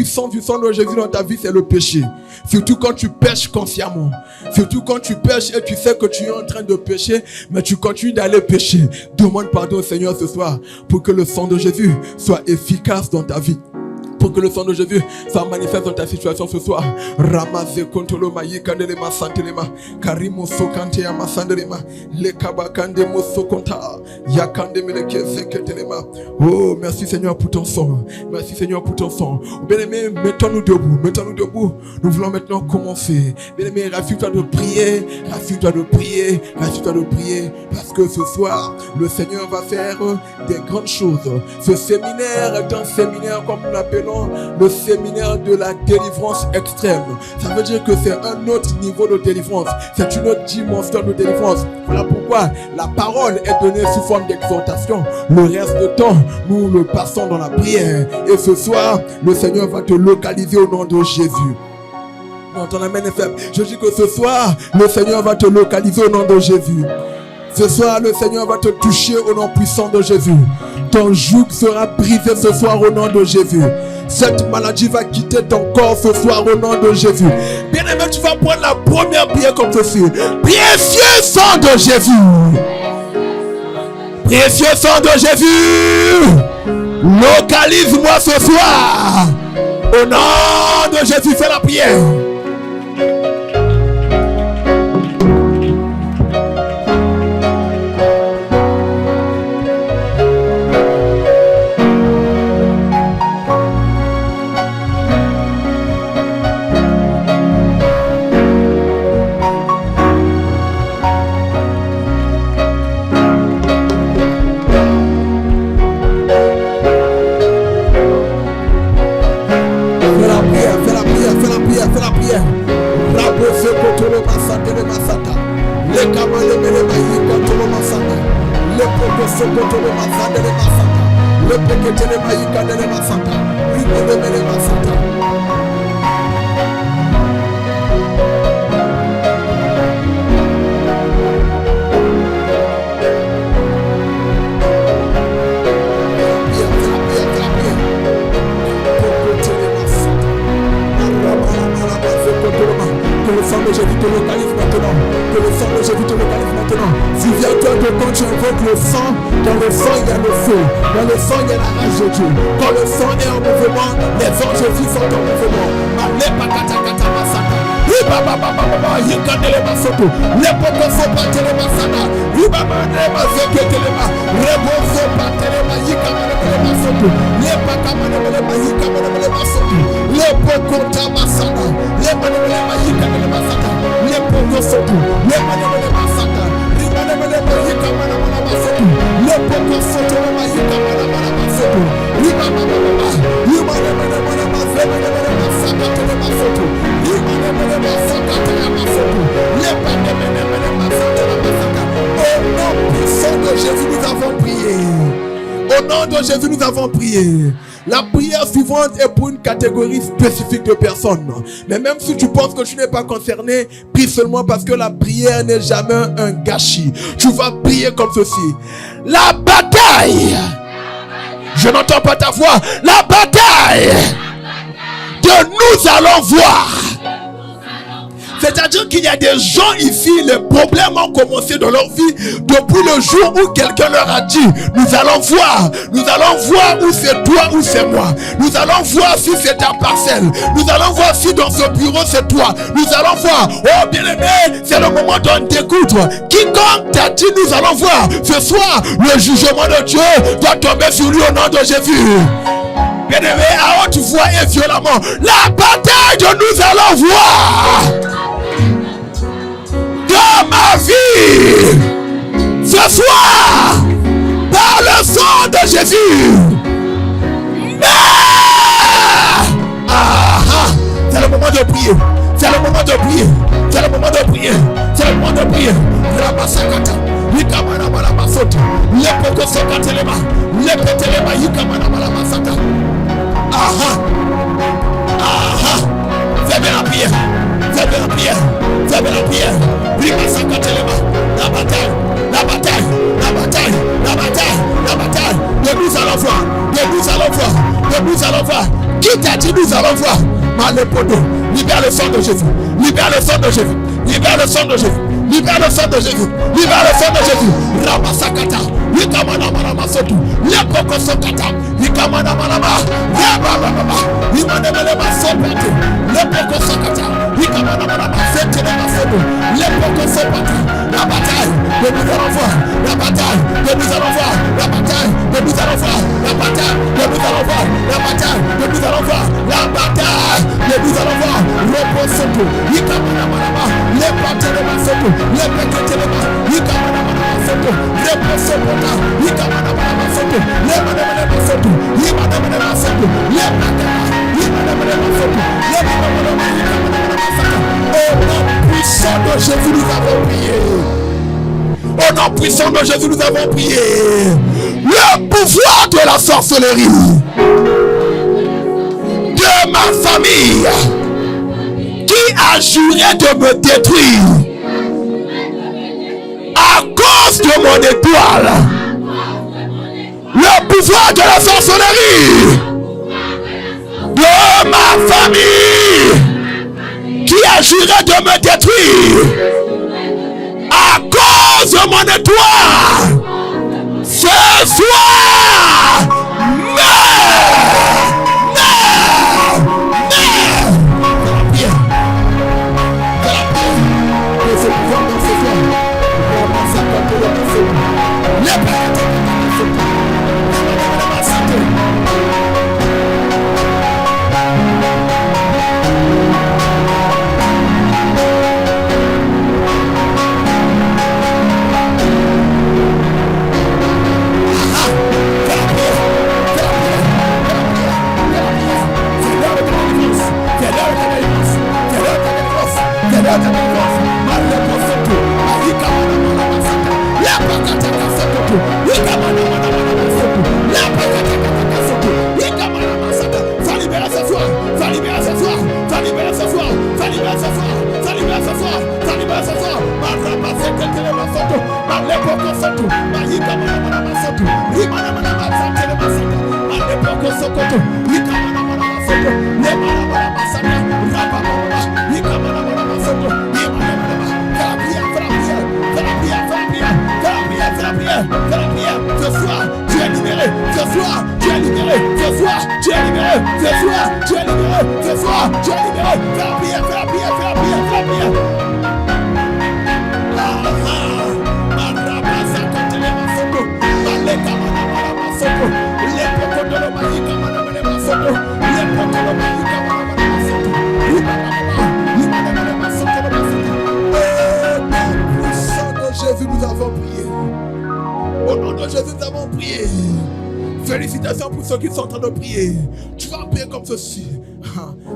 puissance du sang de Jésus dans ta vie, c'est le péché. Surtout quand tu pêches consciemment. Surtout quand tu pêches et tu sais que tu es en train de pécher, mais tu continues d'aller pécher. Demande pardon au Seigneur ce soir pour que le sang de Jésus soit efficace dans ta vie. Pour que le sang de Jésus soit manifeste dans ta situation ce soir. Ramaze kontoloma yikandelema santelema karimo sokantea masandelema lekabakande mosokonta yakande meleke zeketelema. Oh, merci Seigneur pour ton sang. Merci Seigneur pour ton sang. Bien-aimé, mettons-nous debout. Mettons-nous debout. Nous voulons maintenant commencer. Bien-aimé, rassure-toi de prier. Rassure-toi de prier. Rassure-toi de prier. Parce que ce soir, le Seigneur va faire des grandes choses. Ce séminaire est un séminaire comme nous l'appelons le séminaire de la délivrance extrême. Ça veut dire que c'est un autre niveau de délivrance. C'est une autre dimension de délivrance. Voilà pourquoi la parole est donnée sous forme d'exhortation. Le reste du temps, nous le passons dans la prière. Et ce soir, le Seigneur va te localiser au nom de Jésus. Non, ton amen est faible. Je dis que ce soir, le Seigneur va te localiser au nom de Jésus. Ce soir, le Seigneur va te toucher au nom puissant de Jésus. Ton joug sera brisé ce soir au nom de Jésus. Cette maladie va quitter ton corps ce soir au nom de Jésus. Bien-aimé, tu vas prendre la première prière comme ceci. Précieux sang de Jésus. Précieux sang de Jésus. Localise-moi ce soir. Au nom de Jésus, fais la prière. Jésus, nous avons prié. La prière suivante est pour une catégorie spécifique de personnes. Mais même si tu penses que tu n'es pas concerné, prie seulement parce que la prière n'est jamais un gâchis. Tu vas prier comme ceci. La bataille. Je n'entends pas ta voix. La bataille que nous allons voir. C'est-à-dire qu'il y a des gens ici, les problèmes ont commencé dans leur vie depuis le jour où quelqu'un leur a dit, nous allons voir où c'est toi ou c'est moi. Nous allons voir si c'est ta parcelle. Nous allons voir si dans ce bureau c'est toi. Nous allons voir, oh bien-aimé, c'est le moment d'en découdre. Quiconque t'a dit nous allons voir, ce soir, le jugement de Dieu doit tomber sur lui au nom de Jésus. Bien-aimé, à haute voix et violemment, la bataille de nous allons voir dans ma vie ce soir par le sang de Jésus. C'est le moment de prier. C'est le moment de prier. C'est le moment de prier. C'est le moment de prier. Rabasakata. Yikamana malabasota. Lepoko sokatelema. Lepetelema yikamana malabasata. Fais bien la prière. Fais bien la prière. Fais bien la prière. Ribasakatelema. La bataille. La bataille. La bataille. La bataille. La bataille. De nous allons voir. De nous allons voir. De nous allons voir. Qui t'a dit nous allons voir? Malepodo. Libère le sang de Jésus. Libère le sang de Jésus. Libère le sang de Jésus. Libère le sang de Jésus. Libère le sang de Jésus. Ramasakata. Yikamana manama sotu. Lepoko sokata. Yikamana manama. Yababa. Yimanebele masopatu. Lepoko sokata. Yikamana manama. Sentinema sotu. Lepoko sopatu. La bataille que nous allons voir. La bataille que nous allons voir. La bataille que nous allons voir. La bataille que nous allons voir. La bataille que nous allons voir. La bataille que nous allons voir. Repose sotu. Yikamana manama. Lepatelema sotu. Lepeketelema. Yikamana manama sotu. Repose sotu. Yikamana manama sotu. Lemanama sotu. Yimanama sotu. Lepakama. Yimanama sotu. Lemanama sotu. Au nom puissant de Jésus, nous avons prié. Au nom puissant de Jésus, nous avons prié. Le pouvoir de la sorcellerie de ma famille qui a juré de me détruire à cause de mon étoile. Le pouvoir de la sorcellerie de ma famille qui a juré de me détruire à cause de mon étoile. Ce soir, meurs. Félicitations pour ceux qui sont en train de prier. Tu vas prier comme ceci.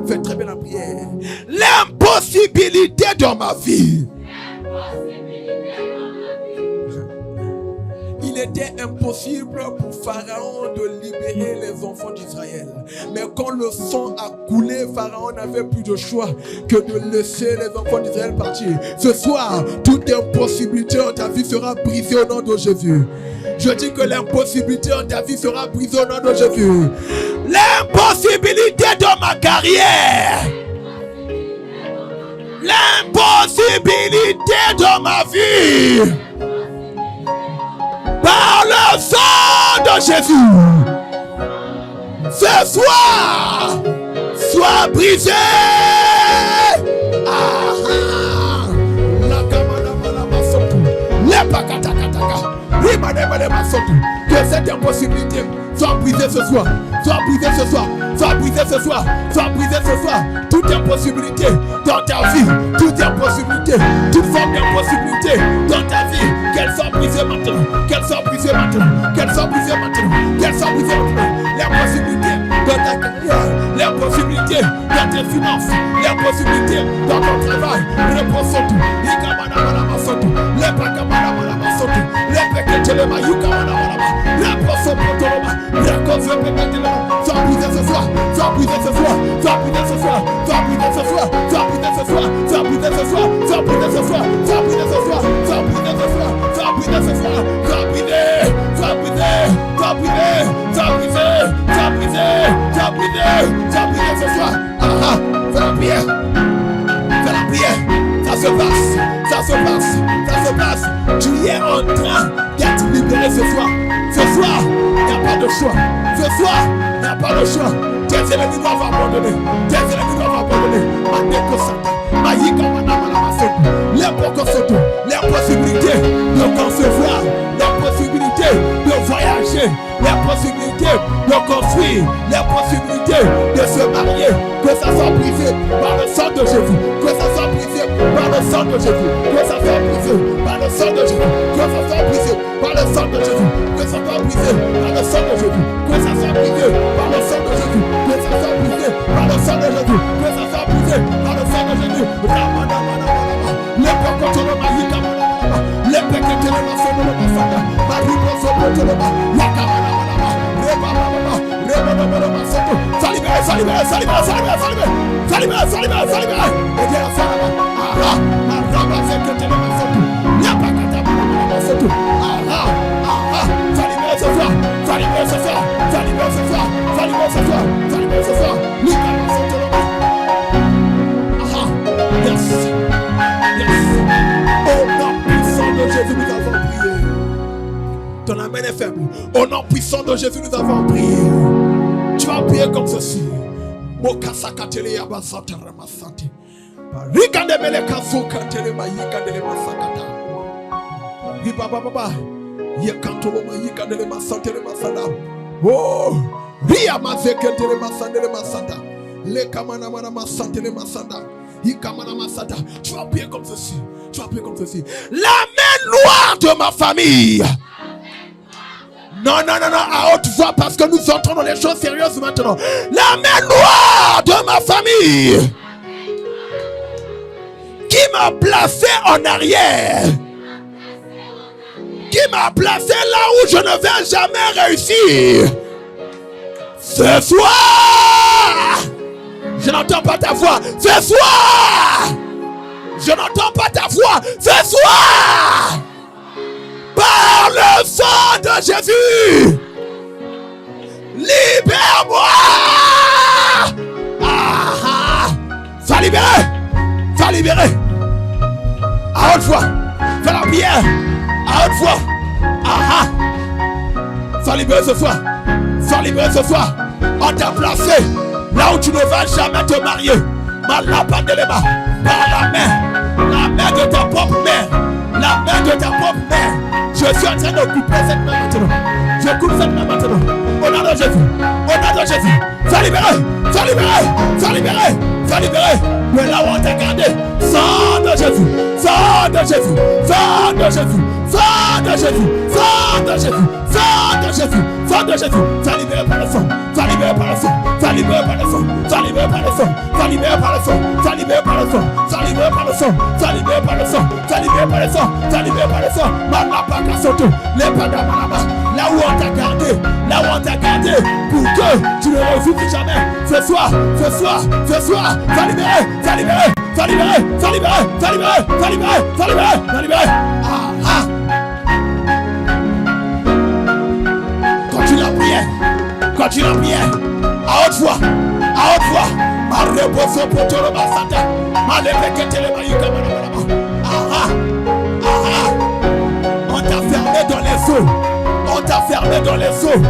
Fais très bien la prière. L'impossibilité dans ma vie. Il était impossible pour Pharaon de libérer les enfants d'Israël. Mais quand le sang a coulé, Pharaon n'avait plus de choix que de laisser les enfants d'Israël partir. Ce soir, toute impossibilité dans ta vie sera brisée au nom de Jésus. Je dis que l'impossibilité dans ta vie sera brisée au nom de Jésus. L'impossibilité dans ma carrière. L'impossibilité dans ma vie. Par le sang de Jésus. Ce soir, sois brisé. Que cette impossibilité soit brisée ce soir. Soit brisée ce soir. Soit brisée ce soir. Soit brisée ce soir. Toute impossibilité dans ta vie. Toute impossibilité. Toute forme d'impossibilité dans ta vie. Qu'elle soit brisée maintenant. Qu'elle soit brisée maintenant. Qu'elle soit brisée maintenant. Qu'elle soit brisée maintenant. L'impossibilité dans ta carrière. L'impossibilité dans tes finances. L'impossibilité dans ton travail. Repose sur tout. Sois brisé ce soir, sois brisé ce soir, sois brisé ce soir, sois brisé ce soir, sois brisé ce soir, sois brisé ce soir, sois brisé ce soir, sois brisé ce soir, sois brisé ce soir, sois brisé ce soir, sois brisé, sois brisé, sois brisé, sois brisé, sois brisé, sois brisé, sois de choix. Ce soir, il n'y a pas de choix. Tes ennemis doivent abandonner. Tes ennemis doivent abandonner. Les possibilités de concevoir, les possibilités de voyager, les possibilités de construire, les possibilités de se marier, que ça soit brisé par le sang de Jésus, que ça soit brisé par le sang de Jésus, que ça soit brisé par le sang de Jésus, que ça soit brisé par le sang de Jésus, que ça soit brisé par le sang de Jésus, que ça soit brisé par le sang de Jésus, que ça soit brisé par le sang de Jésus, que ça soit brisé par le sang de Jésus. Les pequeños les pequeños Jésus, nous avons prié. Ton amen est faible. Au nom puissant de Jésus, nous avons prié. Tu vas prier comme ceci. Oh, tu vas prier comme ceci. Tu vas prier comme ceci. La main noire de ma famille. Non, à haute voix, parce que nous entrons dans les choses sérieuses maintenant. La main noire de ma famille qui m'a placé en arrière, qui m'a placé là où je ne vais jamais réussir. Ce soir, je n'entends pas ta voix. Ce soir, je n'entends pas ta voix. Ce soir, par le sang de Jésus, libère-moi. Sois libéré. Sois libéré. À haute voix. Fais la prière. À haute voix. Sois libéré ce soir. Sois libéré ce soir. On t'a placé là où tu ne vas jamais te marier. Malapandelema. Par la main de ta propre mère. La main de ta propre mère. Je suis en train de couper cette main maintenant. Je coupe cette main maintenant. Au nom de Jésus. Au nom de Jésus. Sois libéré. Sois libéré. Sois libéré. Sois libéré. De là où on t'a gardé. Sang de Jésus. Sang de Jésus. Sang de Jésus. Sang de Jésus. Sang de Jésus. Sang de Jésus. Sang de Jésus. Sois libéré par le sang. Sois libéré par le sang. Sois libéré par le sang. Sois libéré par le sang. Sois libéré par le sang. Sois libéré par le sang. Sois libéré par le sang. Sois libéré par le sang. Sois libéré par le sang. Sois libéré par le sang. Les padamalama. Là où on t'a gardé. Là où on t'a gardé. Pour que tu ne refuses jamais. Ce soir. Ce soir. Ce soir. Sois libéré. Sois libéré. Sois libéré. Sois libéré. Sois libéré. Sois libéré. Sois libéré. Sois libéré. Continue la prière. Continue la prière. À haute voix. À haute voix. Ma repose pour te le basata. Ma lepekete le mayuka manama. On t'a fermé dans les eaux. On t'a fermé dans les eaux.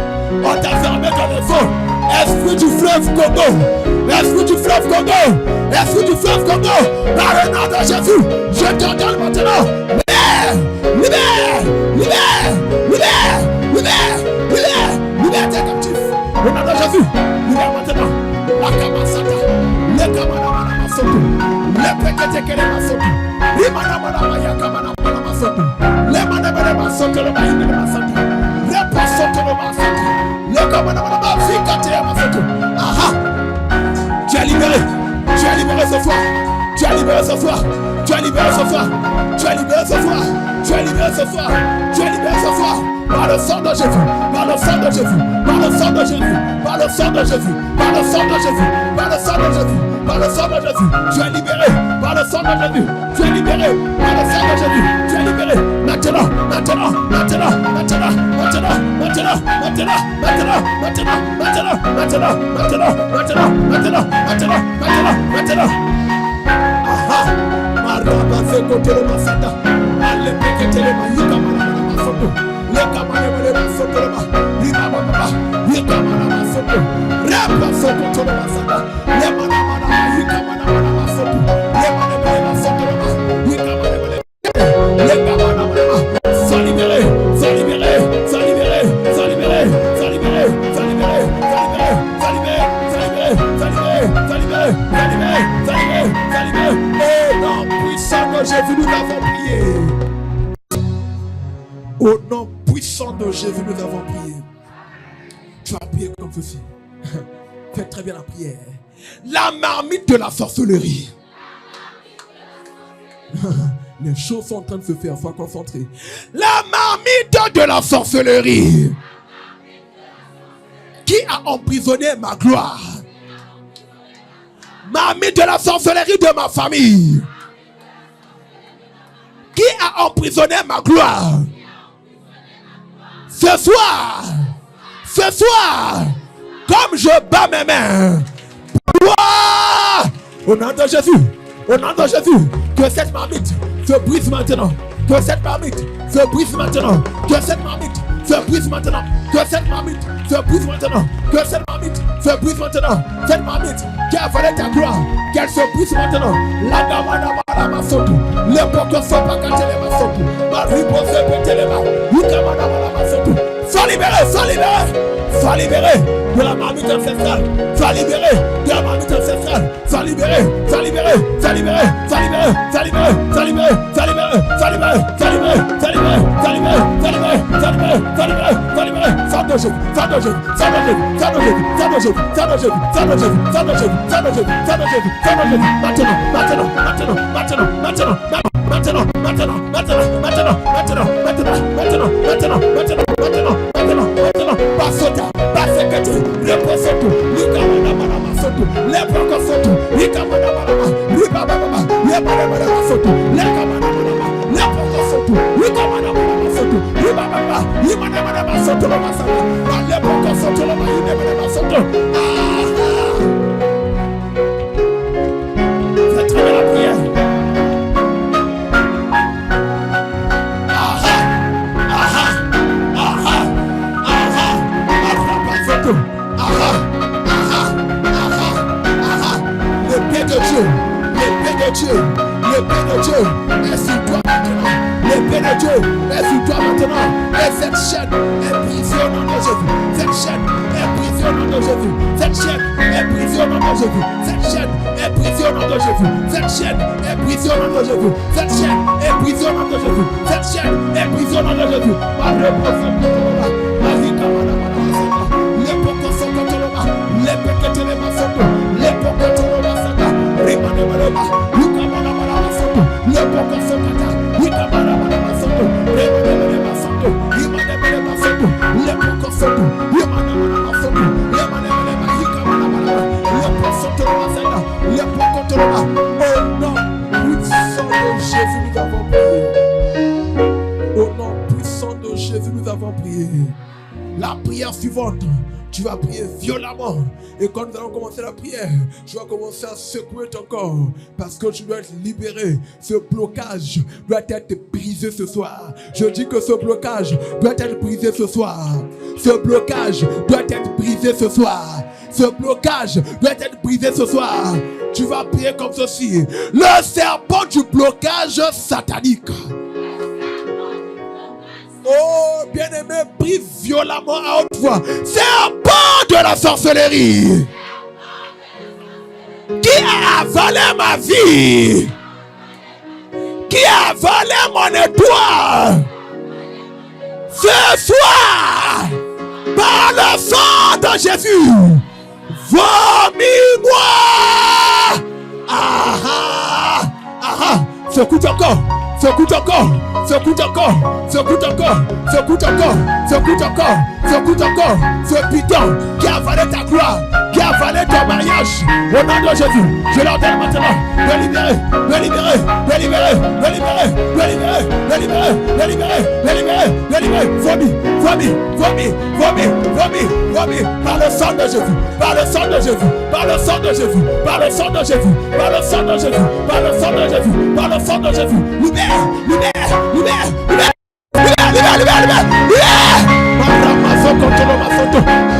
On t'a fermé dans les eaux. Esprit du fleuve Congo. Esprit du fleuve Congo. Esprit du fleuve Congo. Par le nom de Jésus. Je t'ordonne maintenant. Libère. Libère. Libère. Libère. Libère. Libère tes captifs. Au nom de Jésus. Libère maintenant. La kamasata. Le kamanamana masoto. Le pekete kele masoto. Imanamana maya kamanamana masoto. Le manamana masoto le maïne le masoto. Le pasoto le masoto. Le kamanamana mafikate ya masoto. Tu es libéré. Tu es libéré ce soir. Tu es libéré ce soir. Tu es libéré ce soir. Tu es libéré ce soir. Tu es libéré ce soir. Tu es libéré ce soir. Par le sang de Jésus. Par le sang de Jésus. Par le sang de Jésus. Par le sang de Jésus. Par le sang de Jésus. Par le sang de Jésus. Par le sang de Jésus. Tu es libéré. Par le sang de Jésus. Tu es libéré. Par le sang de Jésus. Tu es libéré. Maintenant. Maintenant. Maintenant. Maintenant. Maintenant. Maintenant. Maintenant. Maintenant. Maintenant. Maintenant. Maintenant. Maintenant. Maintenant. Maintenant. Maintenant. Maintenant. Marabase kotelo masata. Ale peketele mayuka manana masoto. Le kamane mele masoto le ma. Liba baba. Au nom puissant de Jésus, nous avons prié. Tu vas prier comme ceci. Fais très bien la prière. La marmite de la sorcellerie. Les choses sont en train de se faire. Sois concentré. La marmite de la sorcellerie. Qui a emprisonné ma gloire? Marmite de la sorcellerie de ma famille. Qui a emprisonné ma gloire? Ce soir, comme je bats mes mains, au nom de Jésus, que cette marmite se brise maintenant, que cette marmite se brise maintenant, que cette marmite se brise maintenant, que cette marmite se brise maintenant, que cette marmite se brise maintenant, cette marmite qui a volé ta gloire, qu'elle se brise maintenant. La gamana ma soto, le poko sopa katele ma soto, ma ribo se petele ma, yukamana ma soto. Sois libéré de la marmite ancestrale. Sois libéré de la marmite ancestrale. Sois libéré. Maintenant, Basota, Basekati, Leposoto, Likamana Masoto, Lepocosoto, Likamana Manama, Ribababa, Lekamana Masoto, Lekamana Manama, Lepocosoto, Likamana Masoto, Ribababa, Likamana Masoto, Masama, Lepocosoto, Likamana Masoto. Faites très bien la prière. L'épée de Dieu est sur toi maintenant. L'épée de Dieu est sur toi maintenant. Et cette chaîne est brisée au nom de Jésus. Cette chaîne est brisée au nom de Jésus. Cette chaîne est brisée au nom de Jésus. Cette chaîne est brisée au nom de Jésus. Cette chaîne est brisée au nom de Jésus. Cette chaîne est brisée au nom de Jésus. Cette chaîne est brisée au nom de Jésus. Au nom puissant de Jésus, nous avons prié. La prière suivante, tu vas prier violemment. Et quand nous allons commencer la prière, tu vas commencer à secouer ton corps. Parce que tu dois être libéré. Ce blocage doit être brisé ce soir. Je dis que ce blocage doit être brisé ce soir. Ce blocage doit être brisé ce soir. Ce blocage doit être brisé ce soir. Tu vas prier comme ceci. Le serpent du blocage satanique. Oh, bien-aimé, prie violemment à haute voix. Serpent de la sorcellerie qui a avalé ma vie, qui a avalé mon étoile, ce soir, par le sang de Jésus, vomis-moi. Secoue ton corps, secoue ton corps, secoue ton corps, secoue ton corps, secoue ton corps, secoue ton corps, secoue ton corps. Ce python qui a avalé ta gloire, qui a avalé ton mariage, au nom de Jésus, je l'ordonne maintenant de libérer, de libérer, de libérer, de libérer, de libérer, de libérer, de libérer, de libérer, de libérer. Vomis, vomis, vomis, vomis, vomis, vomis, par le sang de Jésus, par le sang de Jésus, par le sang de Jésus, par le sang de Jésus, par le sang de Jésus, par le sang de Jésus, par le sang de Jésus. Libère, libère, libère, libère, libère, libère, libère, libère, libère. masoto.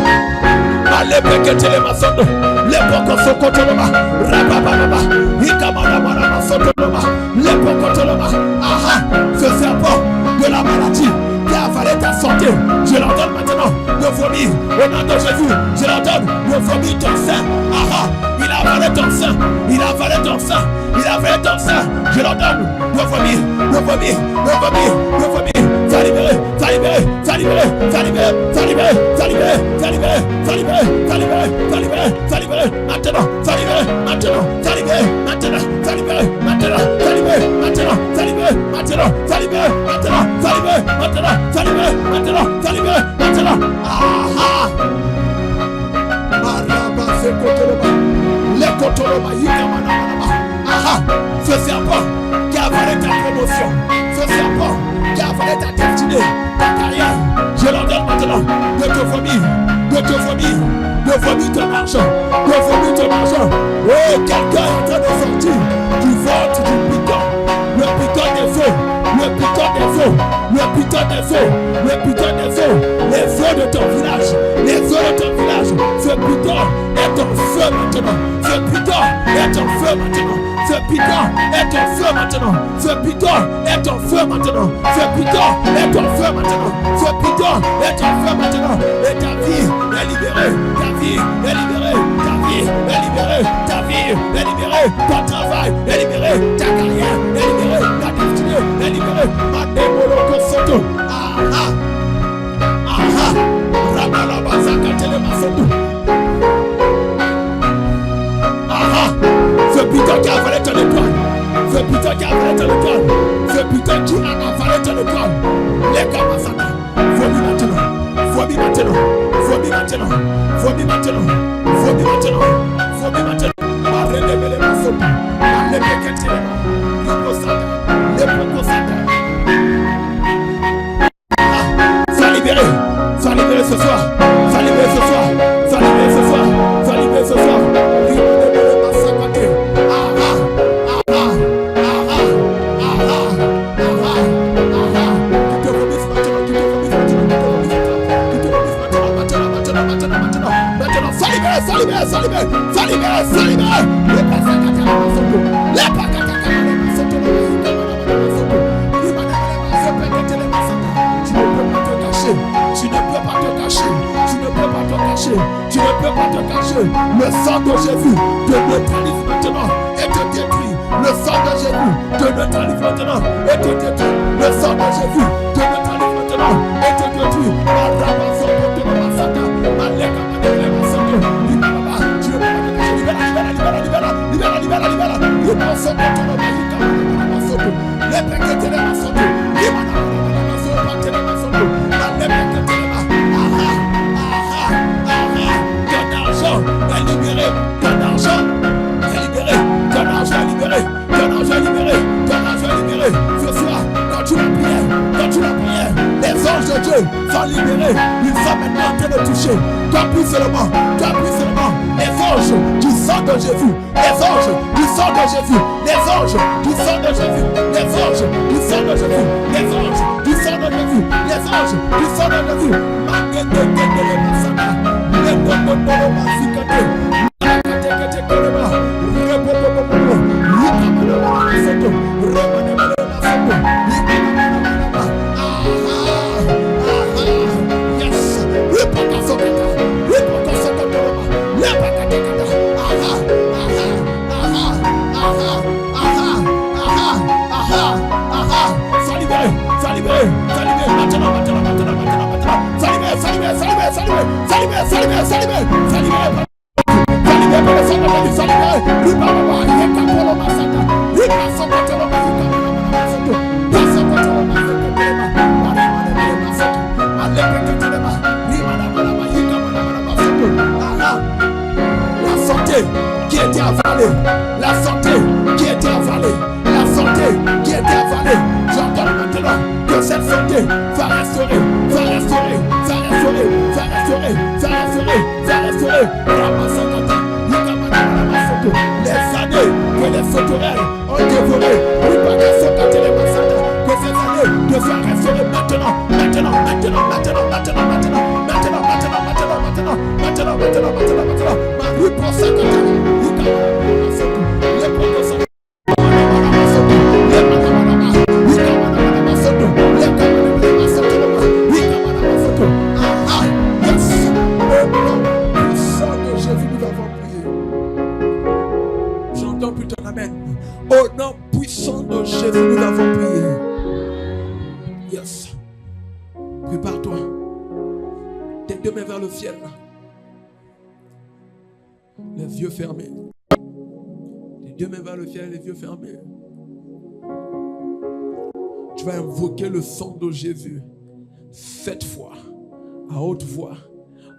Alebeketele masoto. Lepoko sokotoloma. Rabababa. Ikamanamana masotoloma. Lepokotoloma. Aha. Ce serpent de la maladie qui a avalé ta santé, je l'ordonne maintenant de vomir au nom de Jésus. Je l'ordonne de vomir ton sein. Aha. Il a avalé ton sein. Il a avalé ton sein. Il a avalé ton sein. Je l'ordonne de vomir. De vomir. De vomir. De vomir. Ça libérer. Ça libérer. Ça libérer. Ça libérer. Ça libérer. Ça libérer. Ça libérer. Ça libérer. Ça libérer. Ça libérer. Ça libérer. Maintenant. Ça libérer. Maintenant. Ça libérer. Maintenant. Ça libérer. Maintenant. Ça libérer. Maintenant. Ça libérer. Maintenant. Ça libérer. Maintenant. Ça libérer. Maintenant. Ça libérer. Maintenant. Ça libérer. Maintenant. Ah. Ce serpent qui a avalé ta promotion, ce serpent qui a avalé ta destinée, ta carrière, je l'ordonne maintenant de te vomir, de te vomir, de vomir ton argent, de vomir ton argent. Oh, quelqu'un est en train de sortir du ventre du piton, le piton des feux, le piton des feux, le piton des feux, le piton des feux, les feux de ton village, les feux de ton village. Ce piton est en feu maintenant, ce piton est en feu maintenant. Ce piton est en feu maintenant. Ce piton est en feu maintenant. Ce piton est en feu maintenant. Ce piton est en feu maintenant. Et ta vie est libérée. Ta vie est libérée. Ta vie est libérée. Ta vie est libérée. Ton travail est libéré. Ta carrière est libérée. Ta destinée est libérée. Mademoloko soto. Aha. Aha. Rabalabazakatele masoto. Ce putain qui a avalé ton étoile, ce putain qui a avalé ton étoile, ce putain qui a avalé ton étoile, les Kamasaka, vomis maintenant, vomis maintenant, vomis maintenant, vomis maintenant, vomis maintenant, vomis maintenant, arrêtez les massons, les péquettes, les procosata, sois libéré ce soir, sois libéré ce soir, sois libéré ce soir, sois libéré ce soir. Tu ne peux pas te cacher. Le sang de Jésus te neutralise maintenant et te détruit. Le sang de Jésus te neutralise maintenant et te détruit. Le sang de Jésus te neutralise maintenant et te détruit. Ce soir, quand tu la prières, les anges de Dieu sont libérés. Ils sont maintenant en train de toucher. Toi plus seulement, les anges du sang de Jésus, les anges du sang de Jésus, les anges du sang de Jésus, les anges du sang de Jésus, les anges du sang de Jésus, les anges du sang de Jésus. La santé qui était avalée, la santé qui était avalée, j'entends maintenant que cette santé va restaurer, va restaurer, va restaurer, va restaurer, va restaurer, va restaurer. Les années que les sauterelles ont dévoré, que ces années deviennent restaurer maintenant, maintenant, maintenant, maintenant, maintenant, maintenant, maintenant, maintenant, maintenant, maintenant. J'entends plus ton amen. Au nom puissant de Jésus, nous avons prié. Yes. Prépare-toi. Tes deux mains vers le ciel. Les yeux fermés. Tes deux mains vers le ciel, les yeux fermés. Tu vas invoquer le sang de Jésus 7 fois, à haute voix.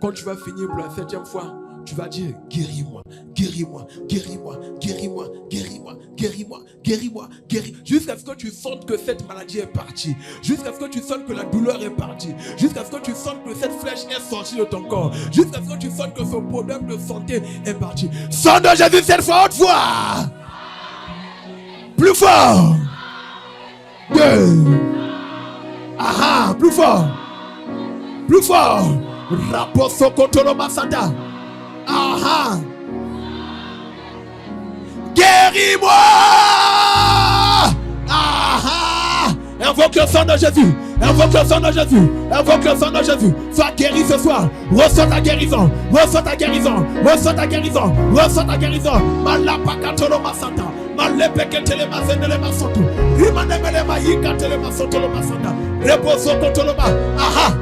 Quand tu vas finir pour la 7e fois, tu vas dire, guéris-moi, guéris-moi, guéris-moi, guéris-moi, guéris-moi, guéris-moi, guéris-moi, guéris-moi. Jusqu'à ce que tu sentes que cette maladie est partie. Jusqu'à ce que tu sentes que la douleur est partie. Jusqu'à ce que tu sentes que cette flèche est sortie de ton corps. Jusqu'à ce que tu sentes que ce problème de santé est parti. Sang de Jésus, cette fois, haute voix. Plus fort. Ah, plus fort. Plus fort. Raposo kotolo masata. Ah. Guéris-moi. Ah. Invoque le sang de Jésus. Invoque le sang de Jésus. Invoque le sang de Jésus. Sois guéri ce soir. Reçois ta guérison. Reçois ta guérison. Reçois ta guérison. Reçois ta guérison. Malapakatolo masata. Malepeketele mazendele masoto. Rimanemele mayikatele masoto lo masata. Reposo kotolo ma. Ah.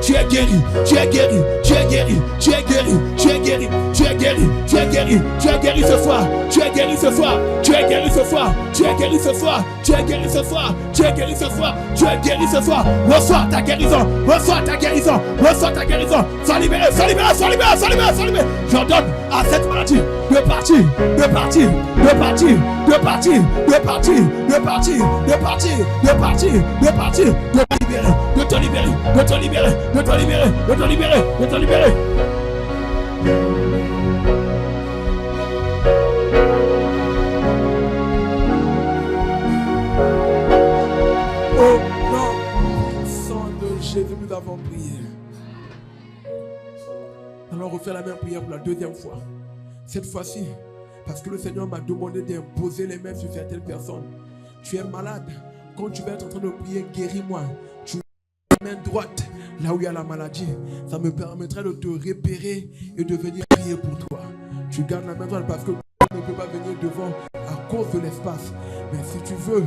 Tu es guéri, tu es guéri, tu es guéri, tu es guéri, tu es guéri, tu es guéri, tu es guéri, tu es guéri ce soir, tu es guéri ce soir, tu es guéri ce soir, tu es guéri ce soir, tu es guéri ce soir, tu es guéri ce soir, tu es guéri ce soir. Reçois ta guérison, reçois ta guérison, reçois ta guérison. Sois libéré, sois libéré, sois libéré, sois libéré, sois libéré. J'ordonne à cette maladie de partir, de partir, de partir, de partir, de partir, de partir, de partir, de partir, de partir, de libérer, de te libérer, de te libérer, de te libérer, de te libérer, de te libérer. Au nom puissant de Jésus, nous avons prié. Allons refaire la même prière pour la 2e fois. Cette fois-ci, parce que le Seigneur m'a demandé d'imposer les mains sur certaines personnes. Tu es malade. Quand tu vas être en train de prier, guéris-moi. Tu mets la main droite là où il y a la maladie. Ça me permettrait de te repérer et de venir prier pour toi. Tu gardes la main droite parce que tu ne peux pas venir devant à cause de l'espace. Mais si tu veux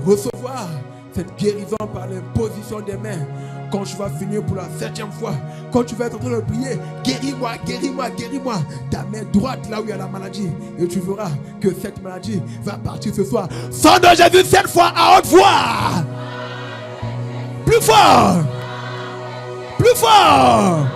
recevoir cette guérison par l'imposition des mains, quand tu vas finir pour la 7e fois, quand tu vas être en train de prier, guéris-moi, guéris-moi, guéris-moi, ta main droite là où il y a la maladie, et tu verras que cette maladie va partir ce soir. Sang de Jésus 7 fois à haute voix. Plus fort. Plus fort.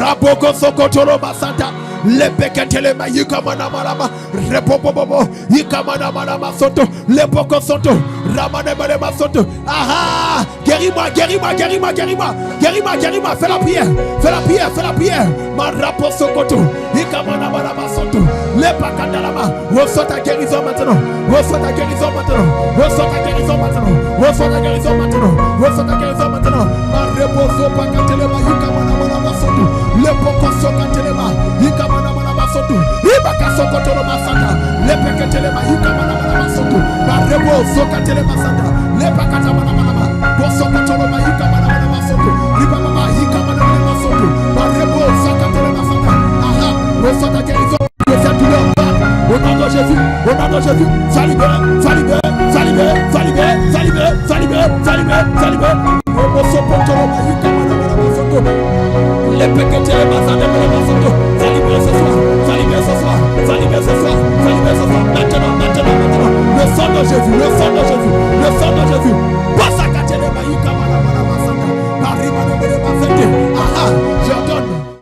Raboko sokotoro basanta. Le peketele ma yikamana malama. Repopopopo. Yikamana malama soto. Le poko soto. Ramane malama soto. Ah. Guéris-moi, guéris-moi, guéris-moi, guéris-moi. Guéris-moi, guéris-moi. Fais la prière. Fais la prière, fais la prière. Ma rapo sokoto. Yikamana malama soto. Le pakandalama. Reçois ta guérison maintenant. Reçois ta guérison maintenant. Reçois ta guérison maintenant. Reçois ta guérison maintenant. Reçois ta guérison maintenant. Ma reposo pakatele ma yikamana malama soto. Le poko sokatele ma yikamana malama soto. Ibaka sokotolo masata. Le peketele ma yikamana malama soto. Ma reposo katele masata. Le pakata malama. Bosokotolo ma yikamana malama soto. Ibaka ma yikamana malama soto. Ma reposo katele masata. Aha. Reçois ta guérison. Au nom de Jésus, au nom de Jésus, sois libéré, sois libéré, sois libéré, sois libéré, sois libéré, sois libéré, sois libéré, sois libéré. Les péquetés, sois libéré ce soir, sois libéré ce soir, sois libéré ce soir, sois libéré ce soir. Maintenant, maintenant, maintenant. Le sang de Jésus, le sang de Jésus, le sang de Jésus. Aha, je